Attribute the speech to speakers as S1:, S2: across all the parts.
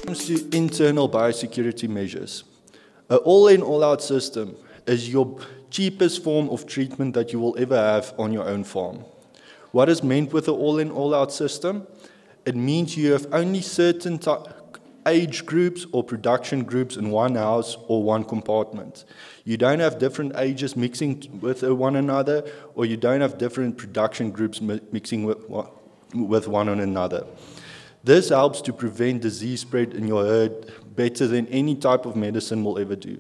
S1: Comes to internal biosecurity measures. An all-in, all-out system is your cheapest form of treatment that you will ever have on your own farm. What is meant with an all-in, all-out system? It means you have only certain age groups or production groups in one house or one compartment. You don't have different ages mixing with one another, or you don't have different production groups mixing with one another. This helps to prevent disease spread in your herd better than any type of medicine will ever do.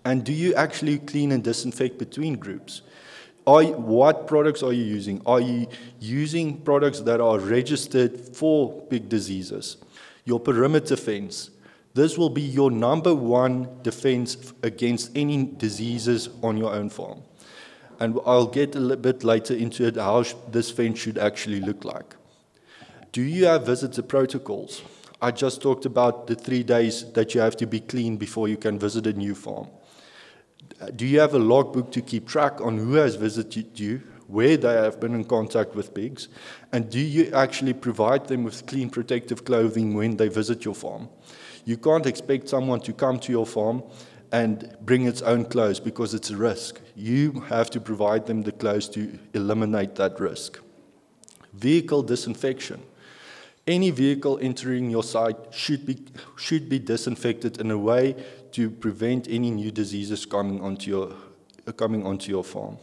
S1: And do you actually clean and disinfect between groups? What products are you using? Are you using products that are registered for pig diseases? Your perimeter fence. This will be your #1 defense against any diseases on your own farm. And I'll get a little bit later into it, how this fence should actually look like. Do you have visitor protocols? I just talked about the 3 days that you have to be clean before you can visit a new farm. Do you have a logbook to keep track on who has visited you, where they have been in contact with pigs, and do you actually provide them with clean protective clothing when they visit your farm? You can't expect someone to come to your farm and bring its own clothes because it's a risk. You have to provide them the clothes to eliminate that risk. Vehicle disinfection. Any vehicle entering your site should be disinfected in a way to prevent any new diseases coming onto your farm.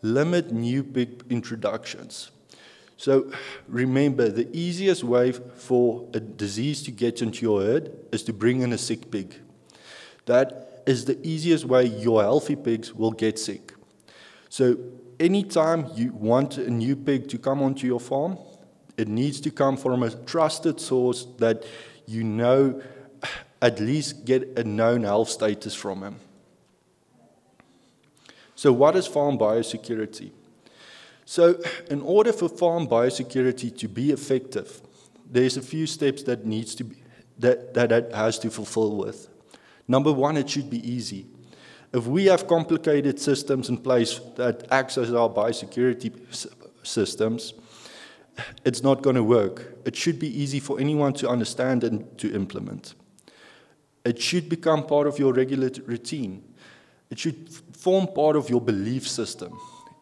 S1: Limit new pig introductions. So remember, the easiest way for a disease to get into your herd is to bring in a sick pig. That is the easiest way your healthy pigs will get sick. So anytime you want a new pig to come onto your farm, it needs to come from a trusted source that you know at least get a known health status from him. So what is farm biosecurity? So in order for farm biosecurity to be effective, there's a few steps that it has to fulfill with. #1, it should be easy. If we have complicated systems in place that act as our biosecurity systems, it's not going to work. It should be easy for anyone to understand and to implement. It should become part of your regular routine. It should form part of your belief system.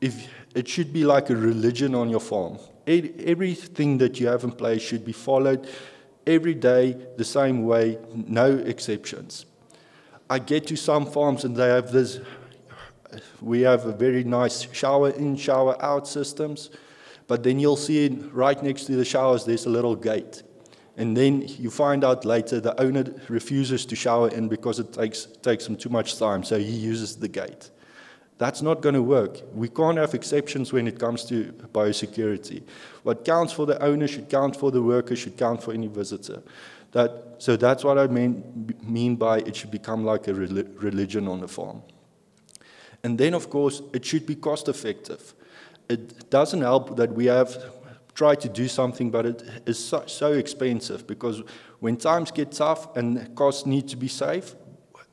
S1: It should be like a religion on your farm. Everything that you have in place should be followed every day the same way, no exceptions. I get to some farms and they have this, we have a very nice shower in, shower out systems, but then you'll see right next to the showers there's a little gate. And then you find out later the owner refuses to shower in because it takes him too much time, so he uses the gate. That's not going to work. We can't have exceptions when it comes to biosecurity. What counts for the owner should count for the worker, should count for any visitor. So that's what I mean by it should become like a religion on the farm. And then, of course, it should be cost effective. It doesn't help that we have tried to do something, but it is so expensive, because when times get tough and costs need to be saved,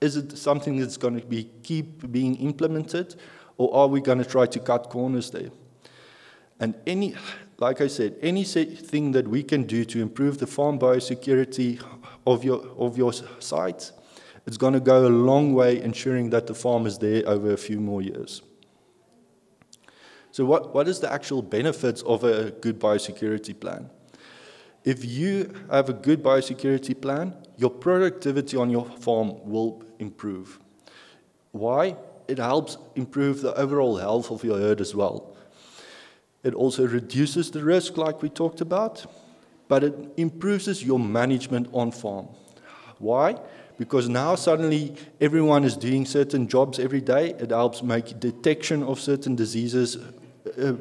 S1: is it something that's going to keep being implemented, or are we going to try to cut corners there? And like I said, anything that we can do to improve the farm biosecurity of your site, it's going to go a long way ensuring that the farm is there over a few more years. So what is the actual benefits of a good biosecurity plan? If you have a good biosecurity plan, your productivity on your farm will improve. Why? It helps improve the overall health of your herd as well. It also reduces the risk, like we talked about, but it improves your management on farm. Why? Because now suddenly everyone is doing certain jobs every day. It helps make detection of certain diseases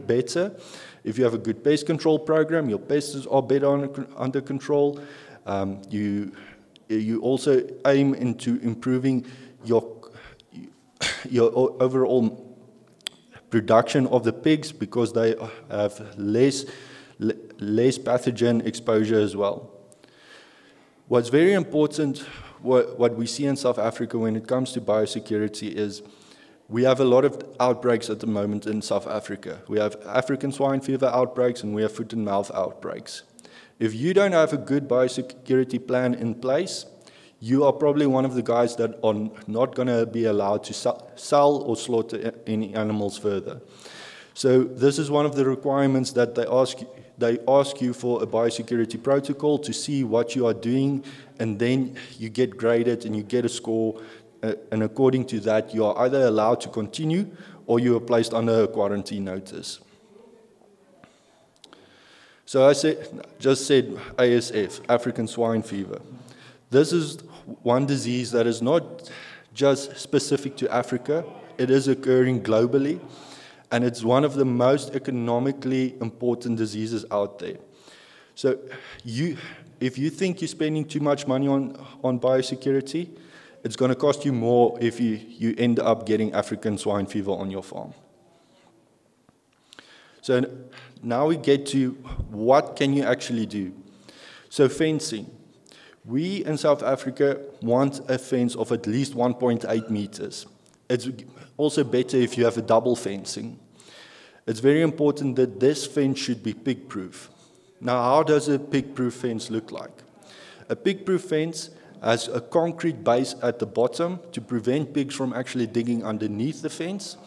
S1: better. If you have a good pest control program, your pests are better under control. You also aim into improving your overall production of the pigs, because they have less pathogen exposure as well. What's very important, what we see in South Africa when it comes to biosecurity, is We have a lot of outbreaks at the moment in South Africa. We have African swine fever outbreaks and we have foot and mouth outbreaks. If you don't have a good biosecurity plan in place, you are probably one of the guys that are not going to be allowed to sell or slaughter any animals further. So this is one of the requirements that they ask you for a biosecurity protocol to see what you are doing, and then you get graded and you get a score, and according to that, you are either allowed to continue or you are placed under a quarantine notice. So I just said ASF, African swine fever. This is one disease that is not just specific to Africa. It is occurring globally, and it's one of the most economically important diseases out there. So if you think you're spending too much money on biosecurity, it's going to cost you more if you end up getting African swine fever on your farm. So now we get to what can you actually do. So fencing. We in South Africa want a fence of at least 1.8 meters. It's also better if you have a double fencing. It's very important that this fence should be pig-proof. Now, how does a pig-proof fence look like? A pig-proof fence has a concrete base at the bottom to prevent pigs from actually digging underneath the fence,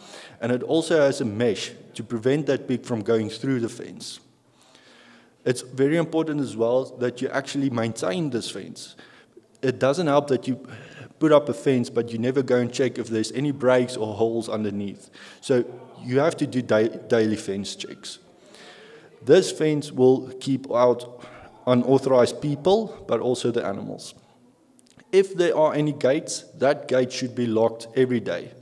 S1: and it also has a mesh to prevent that pig from going through the fence. It's very important as well that you actually maintain this fence. It doesn't help that you put up a fence, but you never go and check if there's any breaks or holes underneath. So you have to do daily fence checks. This fence will keep out unauthorized people, but also the animals. If there are any gates, that gate should be locked every day.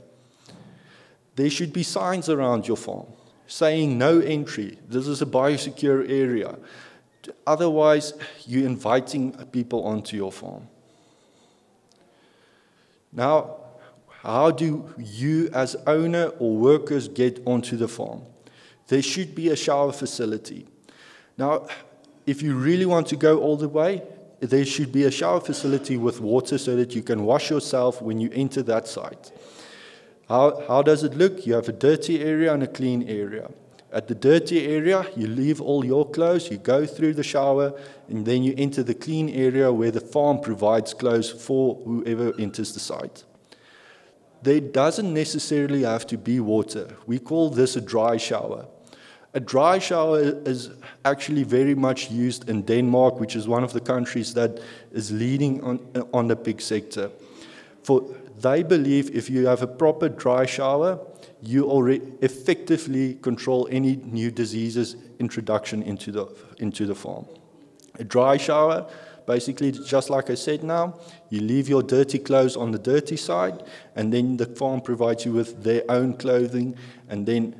S1: There should be signs around your farm saying no entry, this is a biosecure area. Otherwise, you're inviting people onto your farm. Now, how do you as owner or workers get onto the farm? There should be a shower facility. Now, if you really want to go all the way, there should be a shower facility with water so that you can wash yourself when you enter that site. How does it look? You have a dirty area and a clean area. At the dirty area, you leave all your clothes, you go through the shower, and then you enter the clean area where the farm provides clothes for whoever enters the site. There doesn't necessarily have to be water. We call this a dry shower. A dry shower is actually very much used in Denmark, which is one of the countries that is leading on the pig sector. They believe if you have a proper dry shower, you already effectively control any new diseases introduction into the farm. A dry shower, basically, just like I said now, you leave your dirty clothes on the dirty side, and then the farm provides you with their own clothing, and then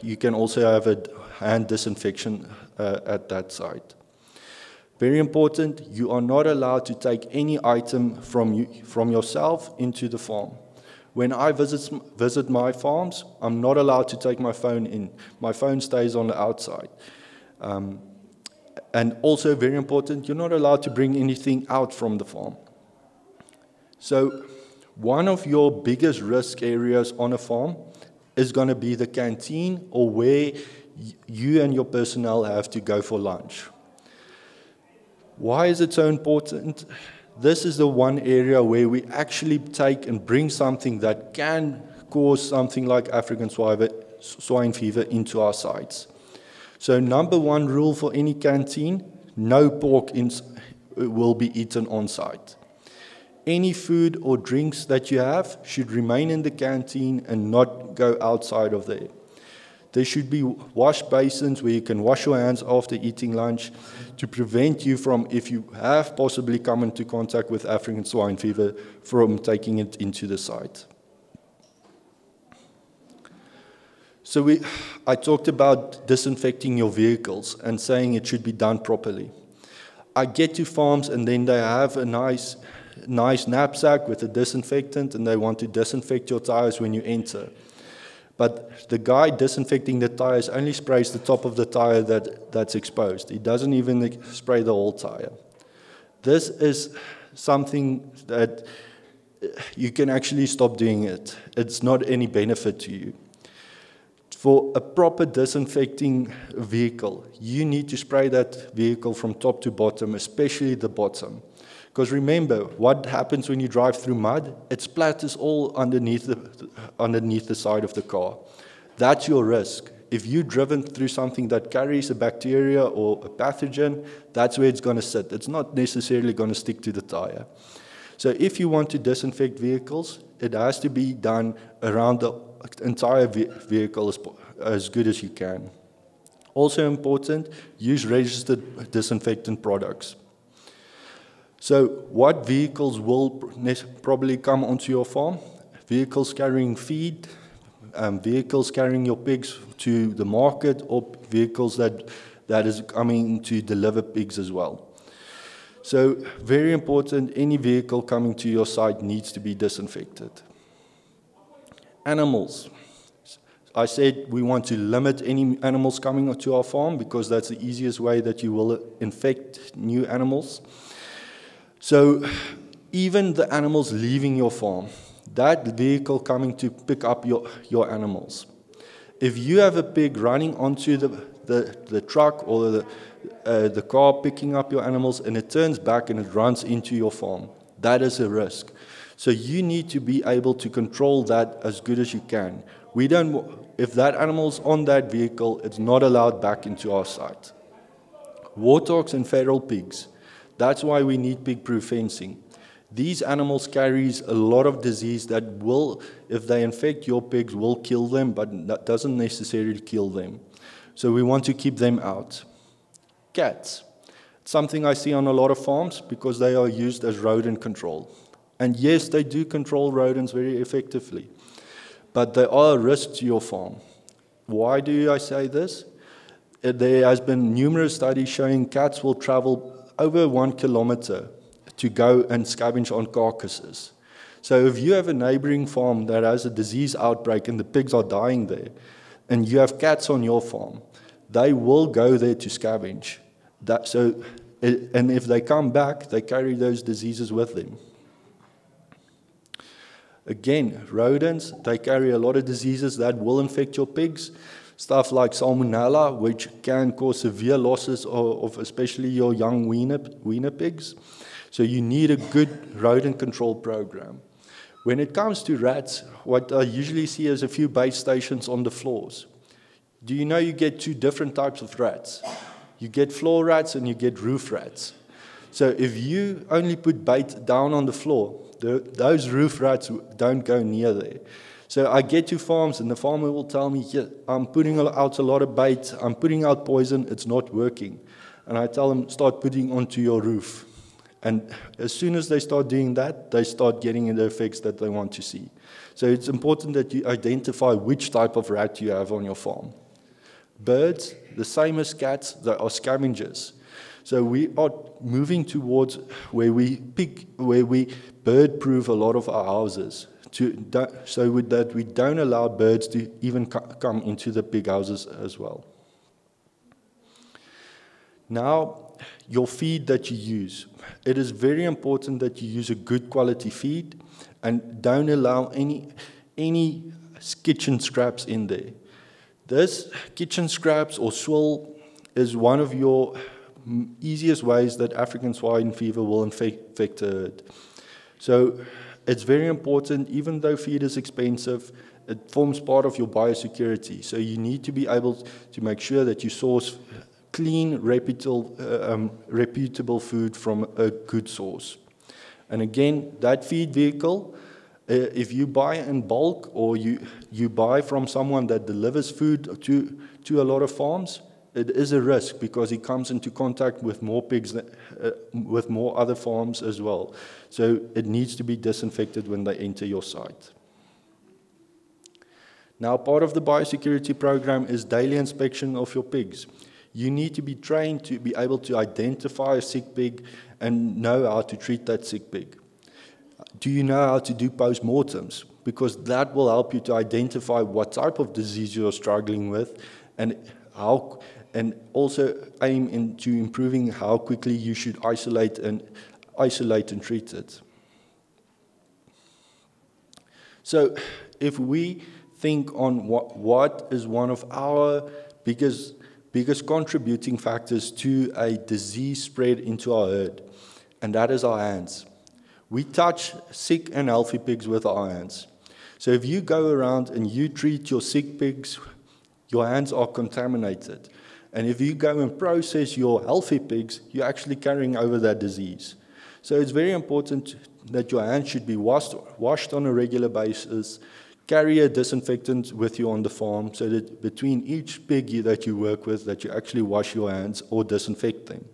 S1: you can also have a hand disinfection at that site. Very important, you are not allowed to take any item from yourself into the farm. When I visit my farms, I'm not allowed to take my phone in. My phone stays on the outside. And also very important, you're not allowed to bring anything out from the farm. So one of your biggest risk areas on a farm is going to be the canteen or where you and your personnel have to go for lunch. Why is it so important? This is the one area where we actually take and bring something that can cause something like African swine fever into our sites. So number one rule for any canteen, no pork will be eaten on site. Any food or drinks that you have should remain in the canteen and not go outside of there. There should be wash basins where you can wash your hands after eating lunch to prevent you from, if you have possibly come into contact with African swine fever, from taking it into the site. So I talked about disinfecting your vehicles and saying it should be done properly. I get to farms and then they have a nice knapsack with a disinfectant and they want to disinfect your tires when you enter. But the guy disinfecting the tires only sprays the top of the tire that's exposed. He doesn't even spray the whole tire. This is something that you can actually stop doing it. It's not any benefit to you. For a proper disinfecting vehicle, you need to spray that vehicle from top to bottom, especially the bottom. Because remember, what happens when you drive through mud? It splatters all underneath the side of the car. That's your risk. If you've driven through something that carries a bacteria or a pathogen, that's where it's going to sit. It's not necessarily going to stick to the tire. So if you want to disinfect vehicles, it has to be done around the entire vehicle as good as you can. Also important, use registered disinfectant products. So what vehicles will probably come onto your farm? Vehicles carrying feed, vehicles carrying your pigs to the market, or vehicles that is coming to deliver pigs as well. So very important, any vehicle coming to your site needs to be disinfected. Animals. I said we want to limit any animals coming to our farm because that's the easiest way that you will infect new animals. So even the animals leaving your farm, that vehicle coming to pick up your animals. If you have a pig running onto the truck or the car picking up your animals and it turns back and it runs into your farm, that is a risk. So you need to be able to control that as good as you can. If that animal's on that vehicle, it's not allowed back into our site. Warthogs and feral pigs. That's why we need pig-proof fencing. These animals carry a lot of disease that will, if they infect your pigs, will kill them, but that doesn't necessarily kill them. So we want to keep them out. Cats. It's something I see on a lot of farms because they are used as rodent control. And yes, they do control rodents very effectively, but they are a risk to your farm. Why do I say this? There has been numerous studies showing cats will travel over 1 kilometer to go and scavenge on carcasses. So if you have a neighboring farm that has a disease outbreak and the pigs are dying there, and you have cats on your farm, they will go there to scavenge. And if they come back, they carry those diseases with them. Again, rodents, they carry a lot of diseases that will infect your pigs. Stuff like salmonella, which can cause severe losses of especially your young weaner pigs. So you need a good rodent control program. When it comes to rats, what I usually see is a few bait stations on the floors. Do you know you get 2 different types of rats? You get floor rats and you get roof rats. So if you only put bait down on the floor, those roof rats don't go near there. So I get to farms and the farmer will tell me, yeah, I'm putting out a lot of bait, I'm putting out poison, it's not working. And I tell them, start putting onto your roof. And as soon as they start doing that, they start getting the effects that they want to see. So it's important that you identify which type of rat you have on your farm. Birds, the same as cats, they are scavengers. So we are moving towards where we bird-proof a lot of our houses, so that we don't allow birds to even come into the pig houses as well. Now, your feed that you use. It is very important that you use a good quality feed and don't allow any kitchen scraps in there. This kitchen scraps or swill is one of your easiest ways that African swine fever will infect a herd. So it's very important, even though feed is expensive, it forms part of your biosecurity. So you need to be able to make sure that you source clean, reputable food from a good source. And again, that feed vehicle, if you buy in bulk or you buy from someone that delivers food to a lot of farms, it is a risk because he comes into contact with more pigs, with more other farms as well. So it needs to be disinfected when they enter your site. Now, part of the biosecurity program is daily inspection of your pigs. You need to be trained to be able to identify a sick pig and know how to treat that sick pig. Do you know how to do post-mortems? Because that will help you to identify what type of disease you're struggling with and also aim into improving how quickly you should isolate and treat it. So if we think on what is one of our biggest contributing factors to a disease spread into our herd, and that is our hands. We touch sick and healthy pigs with our hands. So if you go around and you treat your sick pigs, your hands are contaminated. And if you go and process your healthy pigs, you're actually carrying over that disease. So it's very important that your hands should be washed on a regular basis. Carry a disinfectant with you on the farm so that between each pig that you work with, that you actually wash your hands or disinfect them.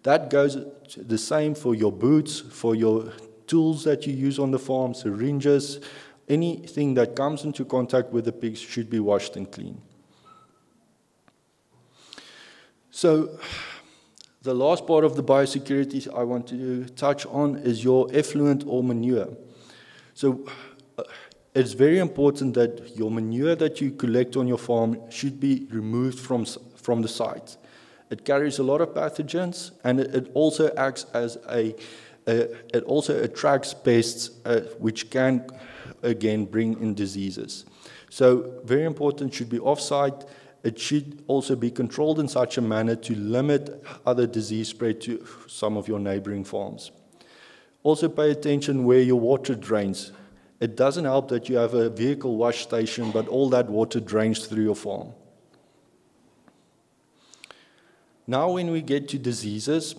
S1: That goes the same for your boots, for your tools that you use on the farm, syringes. Anything that comes into contact with the pigs should be washed and clean. So the last part of the biosecurity I want to touch on is your effluent or manure. So it's very important that your manure that you collect on your farm should be removed from the site. It carries a lot of pathogens, and it also acts as it also attracts pests, which can, again, bring in diseases. So very important, should be off-site. It should also be controlled in such a manner to limit other disease spread to some of your neighboring farms. Also pay attention where your water drains. It doesn't help that you have a vehicle wash station, but all that water drains through your farm. Now when we get to diseases,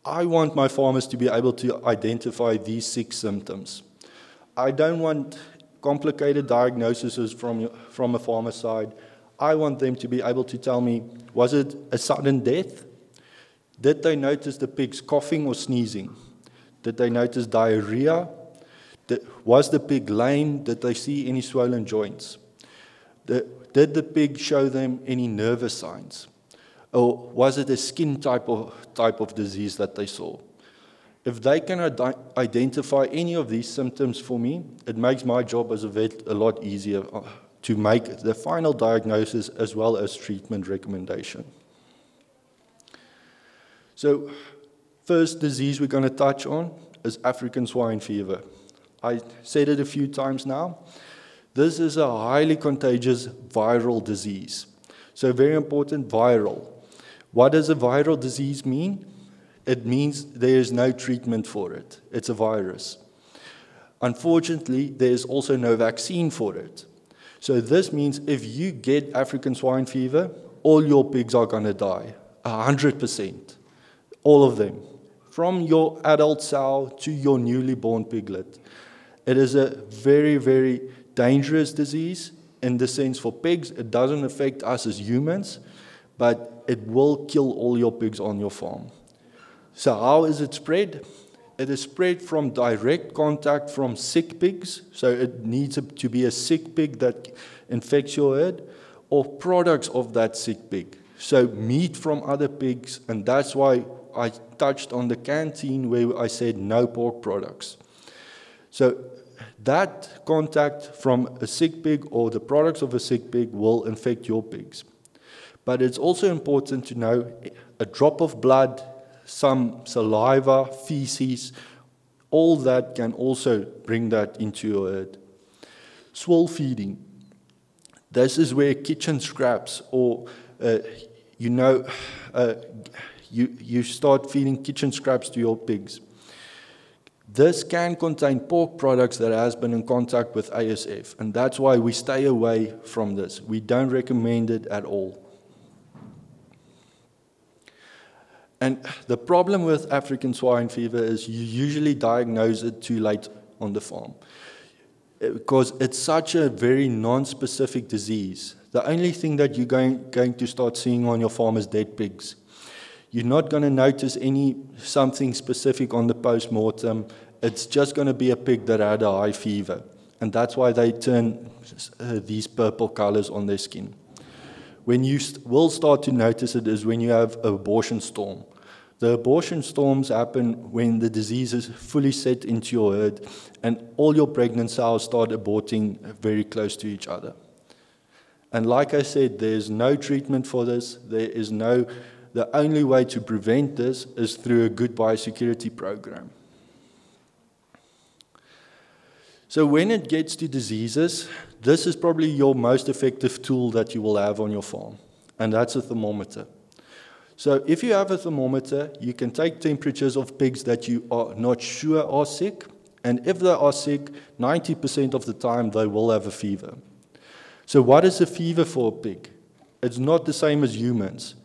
S1: I want my farmers to be able to identify these 6 symptoms. I don't want complicated diagnoses from a farmer side. I want them to be able to tell me, was it a sudden death? Did they notice the pigs coughing or sneezing? Did they notice diarrhea? Was the pig lame? Did they see any swollen joints? Did the pig show them any nervous signs? Or was it a skin type of disease that they saw? If they can identify any of these symptoms for me, it makes my job as a vet a lot easier to make the final diagnosis as well as treatment recommendation. So, first disease we're going to touch on is African swine fever. I said it a few times now. This is a highly contagious viral disease. So very important, viral. What does a viral disease mean? It means there is no treatment for it. It's a virus. Unfortunately, there is also no vaccine for it. So this means if you get African swine fever, all your pigs are going to die, 100%. All of them, from your adult sow to your newly born piglet. It is a very, very dangerous disease in the sense for pigs. It doesn't affect us as humans, but it will kill all your pigs on your farm. So how is it spread? It is spread from direct contact from sick pigs, so it needs to be a sick pig that infects your herd, or products of that sick pig. So meat from other pigs, and that's why I touched on the canteen where I said no pork products. So that contact from a sick pig or the products of a sick pig will infect your pigs. But it's also important to know a drop of blood, some saliva, feces, all that can also bring that into your herd. Swill feeding. This is where kitchen scraps or, you start feeding kitchen scraps to your pigs. This can contain pork products that has been in contact with ASF, and that's why we stay away from this. We don't recommend it at all. And the problem with African swine fever is you usually diagnose it too late on the farm because it's such a very non-specific disease. The only thing that you're going to start seeing on your farm is dead pigs. You're not going to notice something specific on the post-mortem. It's just going to be a pig that had a high fever. And that's why they turn these purple colors on their skin. When you will start to notice it is when you have an abortion storm. The abortion storms happen when the disease is fully set into your herd and all your pregnant sows start aborting very close to each other. And like I said, there's no treatment for this. The only way to prevent this is through a good biosecurity program. So when it gets to diseases, this is probably your most effective tool that you will have on your farm, and that's a thermometer. So if you have a thermometer, you can take temperatures of pigs that you are not sure are sick, and if they are sick, 90% of the time they will have a fever. So what is a fever for a pig? It's not the same as humans.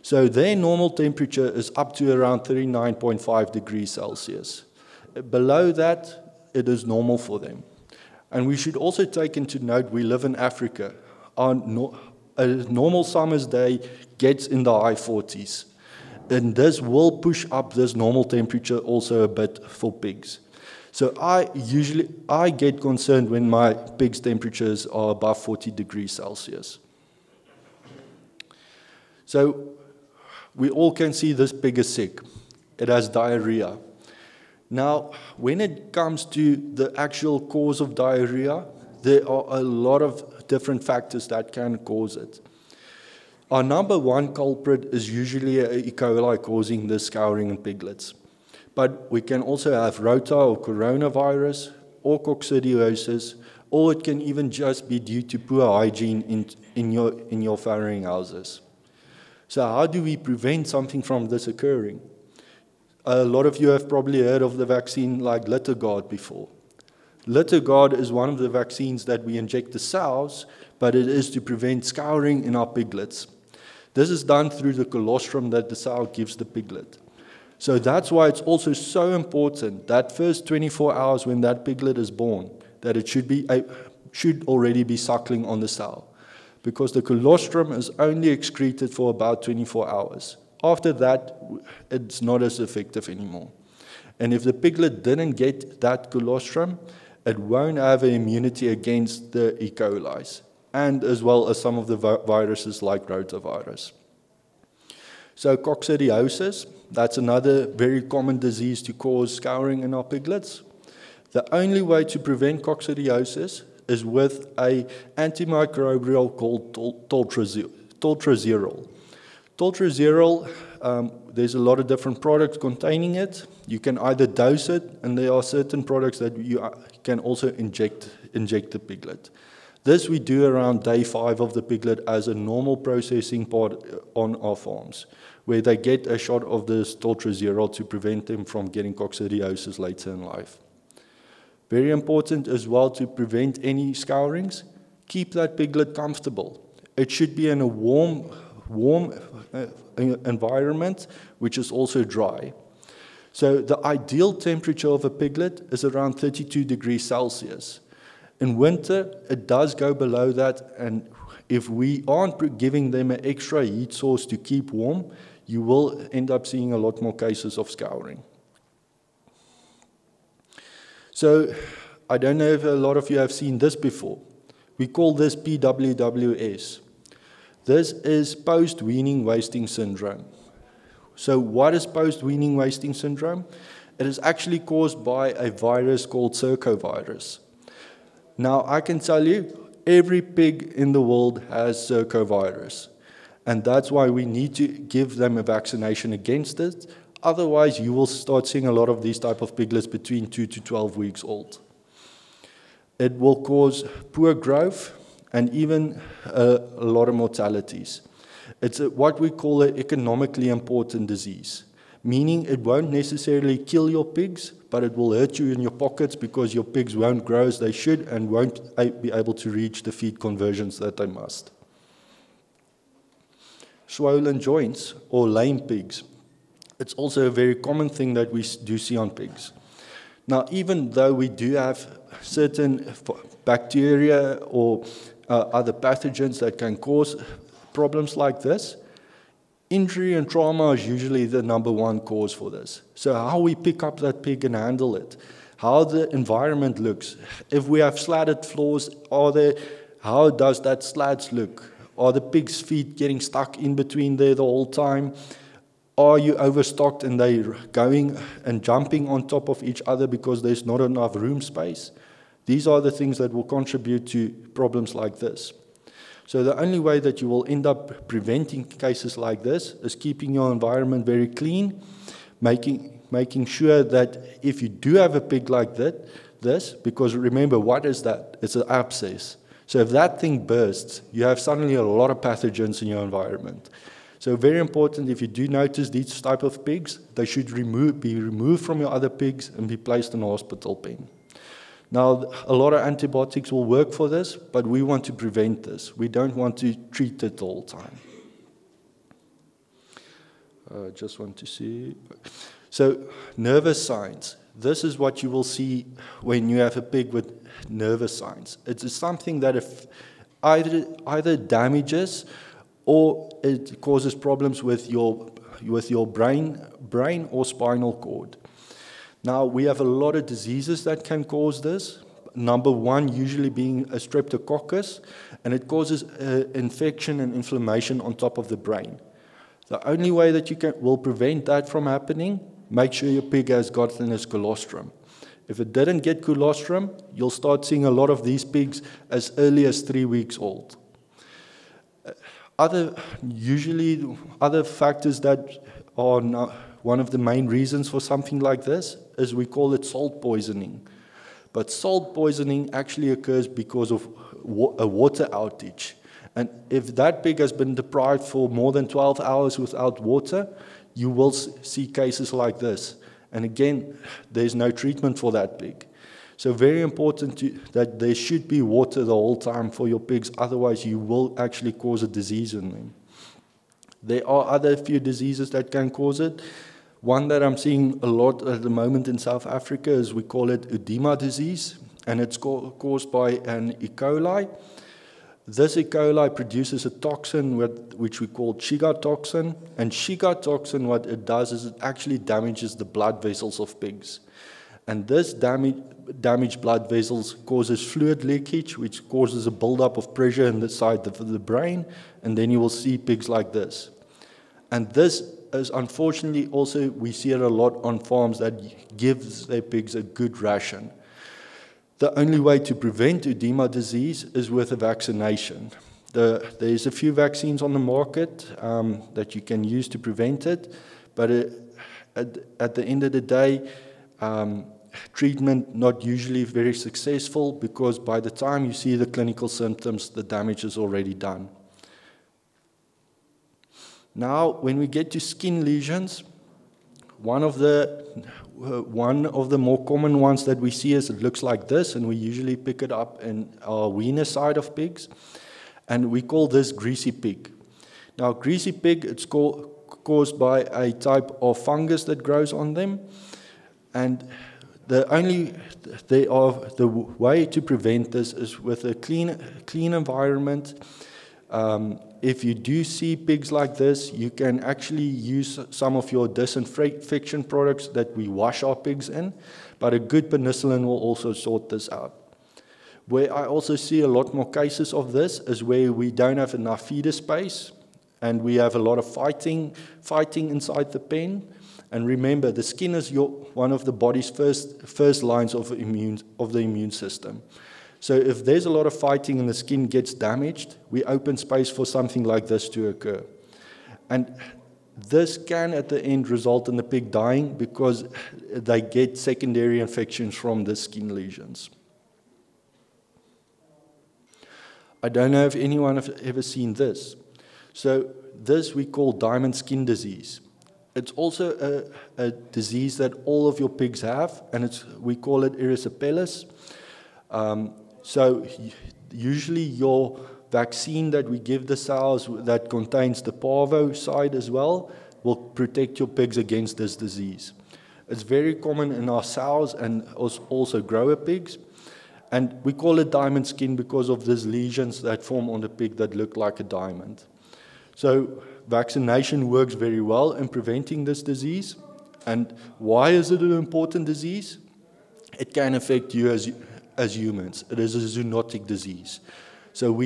S1: So their normal temperature is up to around 39.5 degrees Celsius. Below that, it is normal for them. And we should also take into note we live in Africa. A normal summer's day gets in the high 40s. And this will push up this normal temperature also a bit for pigs. So I get concerned when my pig's temperatures are above 40 degrees Celsius. So we all can see this pig is sick. It has diarrhea. Now, when it comes to the actual cause of diarrhea, there are a lot of different factors that can cause it. Our number one culprit is usually E. coli causing the scouring in piglets. But we can also have rota or coronavirus or coccidiosis, or it can even just be due to poor hygiene in your farrowing houses. So how do we prevent something from this occurring? A lot of you have probably heard of the vaccine like LitterGuard before. LitterGuard is one of the vaccines that we inject the sows, but it is to prevent scouring in our piglets. This is done through the colostrum that the sow gives the piglet. So that's why it's also so important that first 24 hours when that piglet is born, that it should already be suckling on the sow, because the colostrum is only excreted for about 24 hours. After that, it's not as effective anymore. And if the piglet didn't get that colostrum, it won't have an immunity against the E. coli, and as well as some of the viruses like rotavirus. So coccidiosis, that's another very common disease to cause scouring in our piglets. The only way to prevent coccidiosis is with an antimicrobial called toltrazirol. Toltrazirol, there's a lot of different products containing it. You can either dose it, and there are certain products that you can also inject the piglet. This we do around day 5 of the piglet as a normal processing part on our farms, where they get a shot of this toltrazirol to prevent them from getting coccidiosis later in life. Very important as well to prevent any scourings, keep that piglet comfortable. It should be in a warm environment, which is also dry. So the ideal temperature of a piglet is around 32 degrees Celsius. In winter, it does go below that, and if we aren't giving them an extra heat source to keep warm, you will end up seeing a lot more cases of scouring. So I don't know if a lot of you have seen this before. We call this PWWS. This is post-weaning wasting syndrome. So what is post-weaning wasting syndrome? It is actually caused by a virus called circovirus. Now, I can tell you, every pig in the world has circovirus. And that's why we need to give them a vaccination against it. Otherwise, you will start seeing a lot of these type of piglets between 2 to 12 weeks old. It will cause poor growth and even a lot of mortalities. It's what we call an economically important disease, meaning it won't necessarily kill your pigs, but it will hurt you in your pockets because your pigs won't grow as they should and won't be able to reach the feed conversions that they must. Swollen joints or lame pigs. It's also a very common thing that we do see on pigs. Now, even though we do have certain bacteria or other pathogens that can cause problems like this, injury and trauma is usually the number one cause for this. So how we pick up that pig and handle it, how the environment looks. If we have slatted floors, how does that slats look? Are the pig's feet getting stuck in between there the whole time? Are you overstocked and they're going and jumping on top of each other because there's not enough room space? These are the things that will contribute to problems like this. So the only way that you will end up preventing cases like this is keeping your environment very clean, making sure that if you do have a pig like that, this, because remember, what is that? It's an abscess. So if that thing bursts, you have suddenly a lot of pathogens in your environment. So very important, if you do notice these type of pigs, they should be removed from your other pigs and be placed in a hospital pen. Now, a lot of antibiotics will work for this, but we want to prevent this. We don't want to treat it all the time. I just want to see. So, nervous signs. This is what you will see when you have a pig with nervous signs. It is something that if either damages or it causes problems with your brain or spinal cord. Now, we have a lot of diseases that can cause this. Number one usually being a streptococcus, and it causes infection and inflammation on top of the brain. The only way that you will prevent that from happening, make sure your pig has gotten its colostrum. If it didn't get colostrum, you'll start seeing a lot of these pigs as early as 3 weeks old. Other factors that are one of the main reasons for something like this is we call it salt poisoning. But salt poisoning actually occurs because of a water outage. And if that pig has been deprived for more than 12 hours without water, you will see cases like this. And again, there's no treatment for that pig. So very important that there should be water the whole time for your pigs, otherwise you will actually cause a disease in them. There are other few diseases that can cause it. One that I'm seeing a lot at the moment in South Africa is we call it edema disease, and it's caused by an E. coli. This E. coli produces a toxin which we call Shiga toxin, and Shiga toxin, what it does is it actually damages the blood vessels of pigs. And this damaged blood vessels causes fluid leakage, which causes a buildup of pressure in the side of the brain, and then you will see pigs like this. And this is unfortunately also, we see it a lot on farms that gives their pigs a good ration. The only way to prevent edema disease is with a vaccination. There's a few vaccines on the market that you can use to prevent it, but at the end of the day, treatment not usually very successful, because by the time you see the clinical symptoms, the damage is already done. Now, when we get to skin lesions, one of the more common ones that we see is it looks like this, and we usually pick it up in our weaner side of pigs, and we call this greasy pig. Now, greasy pig, it's caused by a type of fungus that grows on them, and the way to prevent this is with a clean environment. If you do see pigs like this, you can actually use some of your disinfection products that we wash our pigs in, but a good penicillin will also sort this out. Where I also see a lot more cases of this is where we don't have enough feeder space, and we have a lot of fighting inside the pen. And remember, the skin is one of the body's first lines of the immune system. So if there's a lot of fighting and the skin gets damaged, we open space for something like this to occur. And this can, at the end, result in the pig dying because they get secondary infections from the skin lesions. I don't know if anyone has ever seen this. So this we call diamond skin disease. It's also a disease that all of your pigs have, and we call it erysipelas. So usually your vaccine that we give the sows that contains the parvo side as well will protect your pigs against this disease. It's very common in our sows and also grower pigs. And we call it diamond skin because of these lesions that form on the pig that look like a diamond. So vaccination works very well in preventing this disease. And why is it an important disease? It can affect you as humans. It is a zoonotic disease. So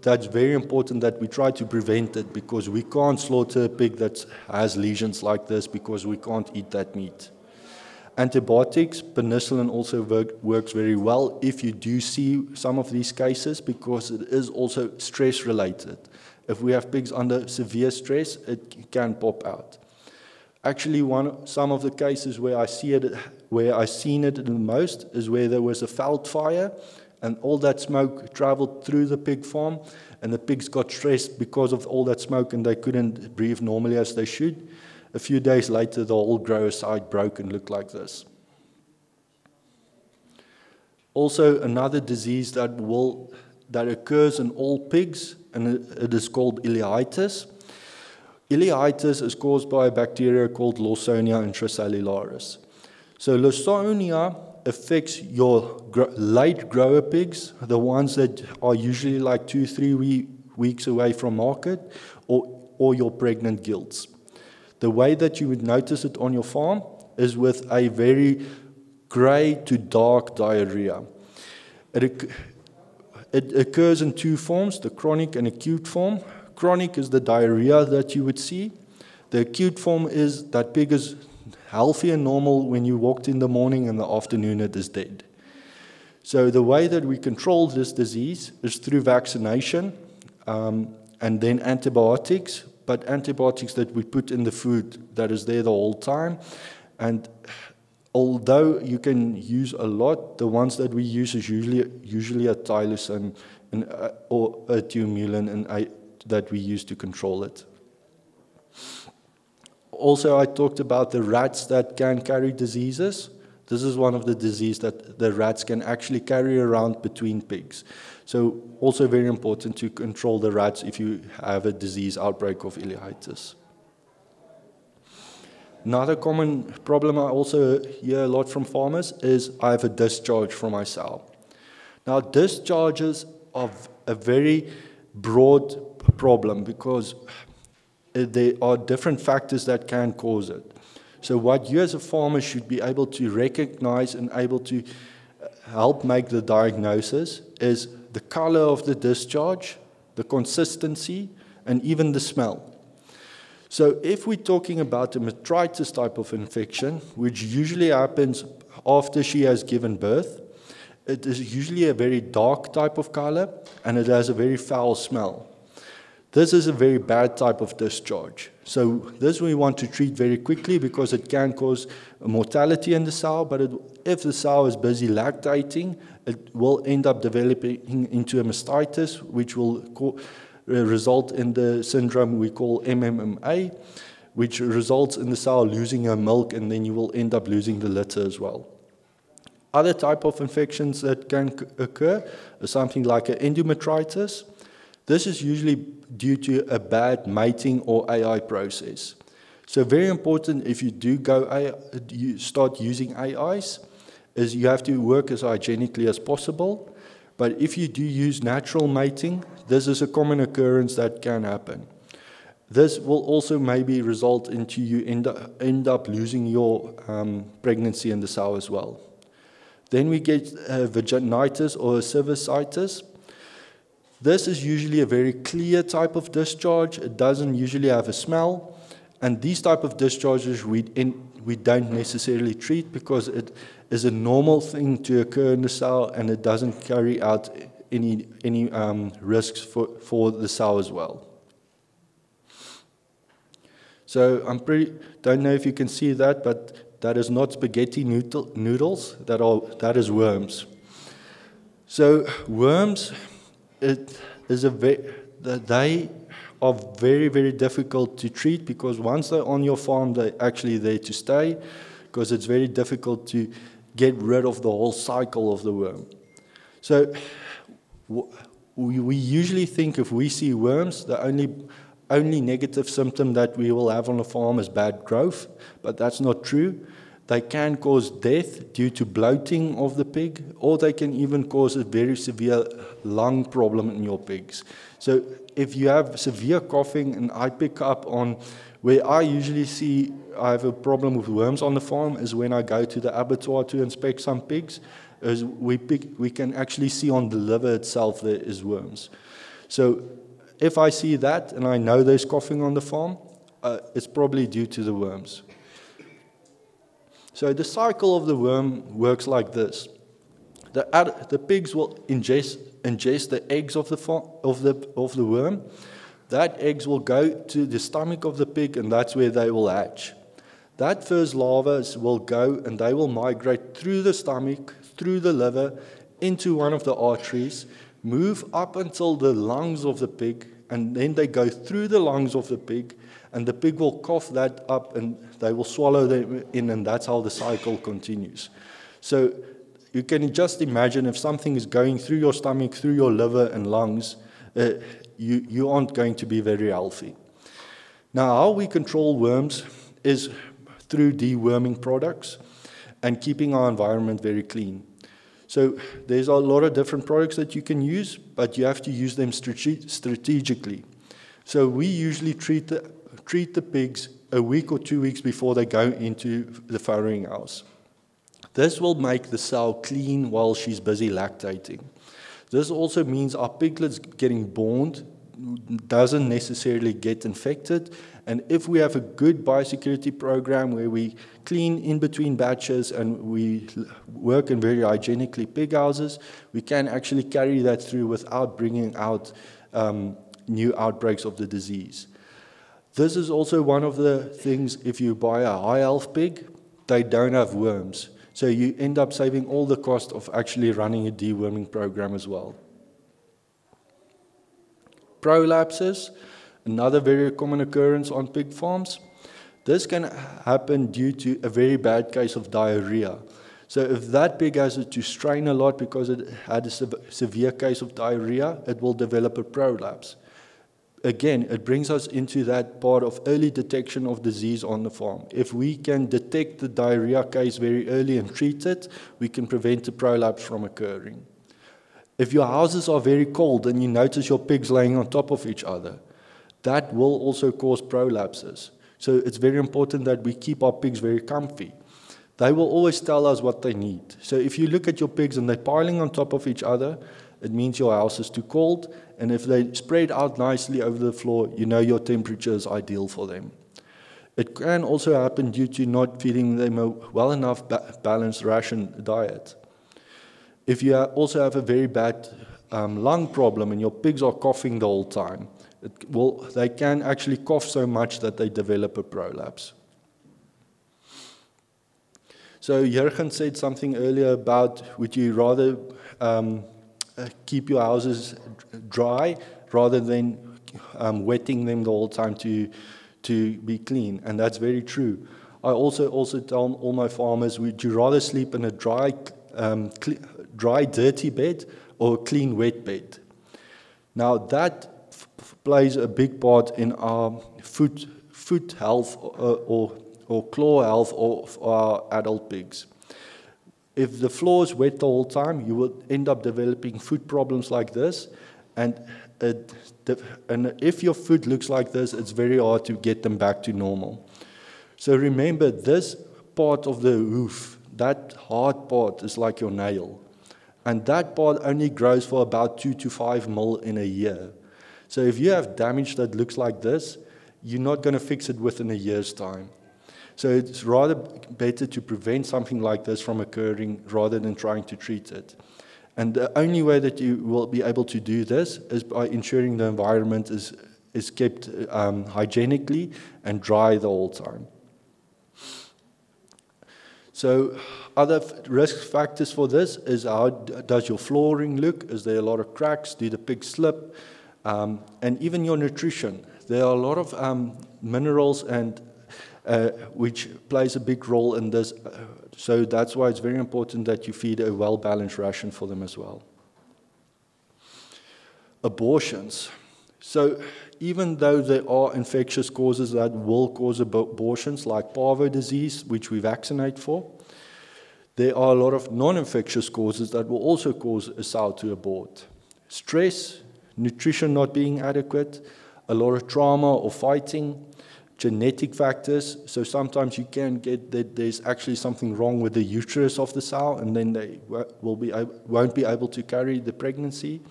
S1: that's very important that we try to prevent it, because we can't slaughter a pig that has lesions like this because we can't eat that meat. Antibiotics, penicillin also works very well if you do see some of these cases, because it is also stress related. If we have pigs under severe stress, it can pop out. Actually, some of the cases where I seen it the most is where there was a veld fire, and all that smoke traveled through the pig farm, and the pigs got stressed because of all that smoke, and they couldn't breathe normally as they should. A few days later, the whole grower side broke and looked like this. Also, another disease that occurs in all pigs, and it is called ileitis. Ileitis is caused by a bacteria called Lawsonia intracellularis. So Lawsonia affects your late grower pigs, the ones that are usually like 2-3 weeks away from market, or your pregnant gilts. The way that you would notice it on your farm is with a very grey to dark diarrhea. It occurs in two forms, the chronic and acute form. Chronic is the diarrhea that you would see. The acute form is that pig is healthy and normal when you walked in the morning, and the afternoon it is dead. So the way that we control this disease is through vaccination and then antibiotics, but antibiotics that we put in the food that is there the whole time. And although you can use a lot, the ones that we use is usually a Tylosin or a Tiumulin that we use to control it. Also, I talked about the rats that can carry diseases. This is one of the diseases that the rats can actually carry around between pigs. So also very important to control the rats if you have a disease outbreak of ileitis. Another common problem I also hear a lot from farmers is I have a discharge from my sow. Now, discharges are a very broad problem because there are different factors that can cause it. So what you as a farmer should be able to recognize and able to help make the diagnosis is the color of the discharge, the consistency, and even the smell. So if we're talking about a metritis type of infection, which usually happens after she has given birth, it is usually a very dark type of color, and it has a very foul smell. This is a very bad type of discharge. So this we want to treat very quickly because it can cause mortality in the sow, but if the sow is busy lactating, it will end up developing into a mastitis, which will result in the syndrome we call MMMA, which results in the sow losing her milk, and then you will end up losing the litter as well. Other type of infections that can occur is something like an endometritis. This is usually due to a bad mating or AI process. So very important if you do you start using AIs, is you have to work as hygienically as possible. But if you do use natural mating, this is a common occurrence that can happen. This will also maybe result into you end up losing your pregnancy in the sow as well. Then we get vaginitis or cervicitis. This is usually a very clear type of discharge. It doesn't usually have a smell. And these type of discharges we don't necessarily treat because it is a normal thing to occur in the sow, and it doesn't carry out any risks for the sow as well. So don't know if you can see that, but that is not spaghetti noodles. That is worms. So worms, they are very, very difficult to treat because once they're on your farm, they're actually there to stay because it's very difficult to get rid of the whole cycle of the worm. So we usually think if we see worms, the only negative symptom that we will have on the farm is bad growth, but that's not true. They can cause death due to bloating of the pig, or they can even cause a very severe lung problem in your pigs. So if you have severe coughing, and I pick up on where I usually see I have a problem with worms on the farm is when I go to the abattoir to inspect some pigs, is we can actually see on the liver itself there is worms. So if I see that and I know there's coughing on the farm, it's probably due to the worms. So the cycle of the worm works like this. The pigs will ingest the eggs of the worm. That eggs will go to the stomach of the pig, and that's where they will hatch. That first larva will go and they will migrate through the stomach, through the liver, into one of the arteries, move up until the lungs of the pig, and then they go through the lungs of the pig, and the pig will cough that up and they will swallow them in, and that's how the cycle continues. So you can just imagine if something is going through your stomach, through your liver and lungs, you aren't going to be very healthy. Now, how we control worms is through deworming products and keeping our environment very clean. So there's a lot of different products that you can use, but you have to use them strategically. So we usually treat the pigs a week or 2 weeks before they go into the farrowing house. This will make the sow clean while she's busy lactating. This also means our piglets getting born doesn't necessarily get infected. And if we have a good biosecurity program where we clean in between batches and we work in very hygienically pig houses, we can actually carry that through without bringing out new outbreaks of the disease. This is also one of the things, if you buy a high health pig, they don't have worms. So you end up saving all the cost of actually running a deworming program as well. Prolapses, another very common occurrence on pig farms. This can happen due to a very bad case of diarrhea. So if that pig has to strain a lot because it had a severe case of diarrhea, it will develop a prolapse. Again, it brings us into that part of early detection of disease on the farm. If we can detect the diarrhea case very early and treat it, we can prevent the prolapse from occurring. If your houses are very cold and you notice your pigs laying on top of each other, that will also cause prolapses. So it's very important that we keep our pigs very comfy. They will always tell us what they need. So if you look at your pigs and they're piling on top of each other, it means your house is too cold. And if they spread out nicely over the floor, you know your temperature is ideal for them. It can also happen due to not feeding them a well enough balanced ration diet. If you also have a very bad lung problem and your pigs are coughing the whole time, they can actually cough so much that they develop a prolapse. So Jurgen said something earlier about would you rather keep your houses dry rather than wetting them the whole time to be clean, and that's very true. I also tell all my farmers, would you rather sleep in a dry, dirty bed or a clean, wet bed? Now that plays a big part in our foot health or claw health of our adult pigs. If the floor is wet the whole time, you will end up developing foot problems like this. And if your foot looks like this, it's very hard to get them back to normal. So remember, this part of the hoof, that hard part is like your nail. And that part only grows for about 2 to 5 mil in a year. So if you have damage that looks like this, you're not going to fix it within a year's time. So it's rather better to prevent something like this from occurring rather than trying to treat it. And the only way that you will be able to do this is by ensuring the environment is kept hygienically and dry the whole time. So other risk factors for this is how does your flooring look? Is there a lot of cracks? Do the pigs slip? And even your nutrition. There are a lot of minerals and which plays a big role in this. So that's why it's very important that you feed a well-balanced ration for them as well. Abortions. So even though there are infectious causes that will cause abortions, like parvo disease, which we vaccinate for, there are a lot of non-infectious causes that will also cause a sow to abort. Stress, nutrition not being adequate, a lot of trauma or fighting, genetic factors. So sometimes you can get that there's actually something wrong with the uterus of the sow, and then they won't be able to carry the pregnancy,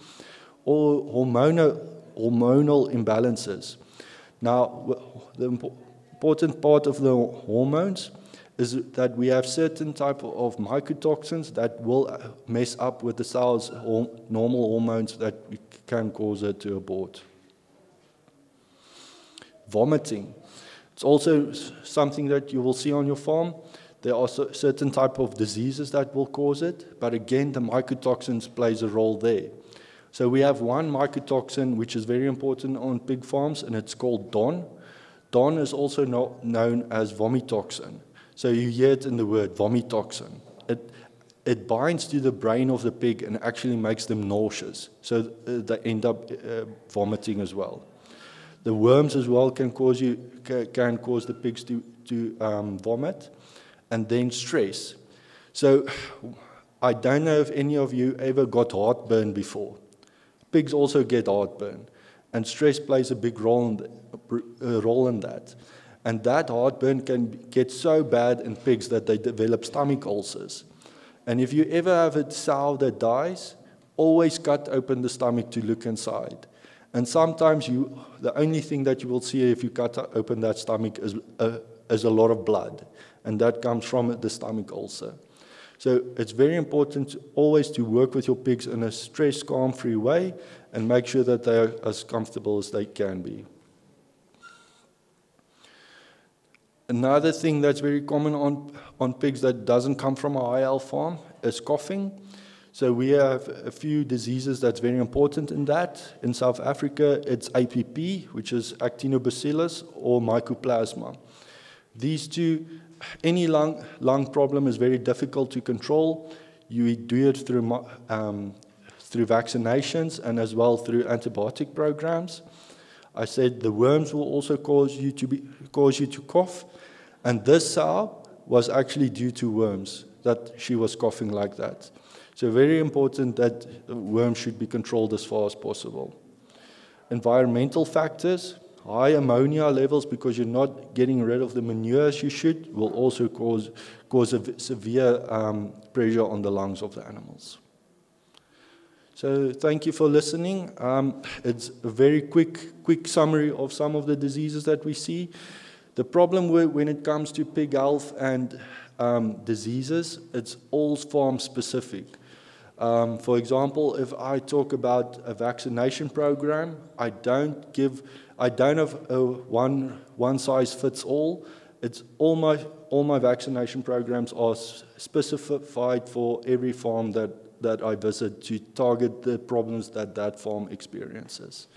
S1: or hormonal imbalances. Now, the important part of the hormones is that we have certain type of mycotoxins that will mess up with the sow's normal hormones that can cause her to abort. Vomiting. It's also something that you will see on your farm. There are certain type of diseases that will cause it, but again, the mycotoxins plays a role there. So we have one mycotoxin which is very important on pig farms, and it's called DON. DON is also known as vomitoxin. So you hear it in the word vomitoxin. It binds to the brain of the pig and actually makes them nauseous. So they end up vomiting as well. The worms as well can cause the pigs to vomit. And then stress. So I don't know if any of you ever got heartburn before. Pigs also get heartburn. And stress plays a big role in that. And that heartburn can get so bad in pigs that they develop stomach ulcers. And if you ever have a sow that dies, always cut open the stomach to look inside. And sometimes the only thing that you will see if you cut open that stomach is a lot of blood. And that comes from the stomach ulcer. So it's very important always to work with your pigs in a stress, calm-free way and make sure that they're as comfortable as they can be. Another thing that's very common on pigs that doesn't come from a IL farm is coughing. So we have a few diseases that's very important in that. In South Africa, it's APP, which is Actinobacillus, or Mycoplasma. These two, any lung problem is very difficult to control. You do it through vaccinations and as well through antibiotic programs. I said the worms will also cause you to cough, and this sow was actually due to worms that she was coughing like that. So very important that worms should be controlled as far as possible. Environmental factors, high ammonia levels because you're not getting rid of the manure as you should, will also cause a severe pressure on the lungs of the animals. So thank you for listening. It's a very quick summary of some of the diseases that we see. The problem when it comes to pig health and diseases, it's all farm specific. For example, if I talk about a vaccination program, I don't have a one size fits all. It's all my vaccination programs are specified for every farm that I visit to target the problems that farm experiences.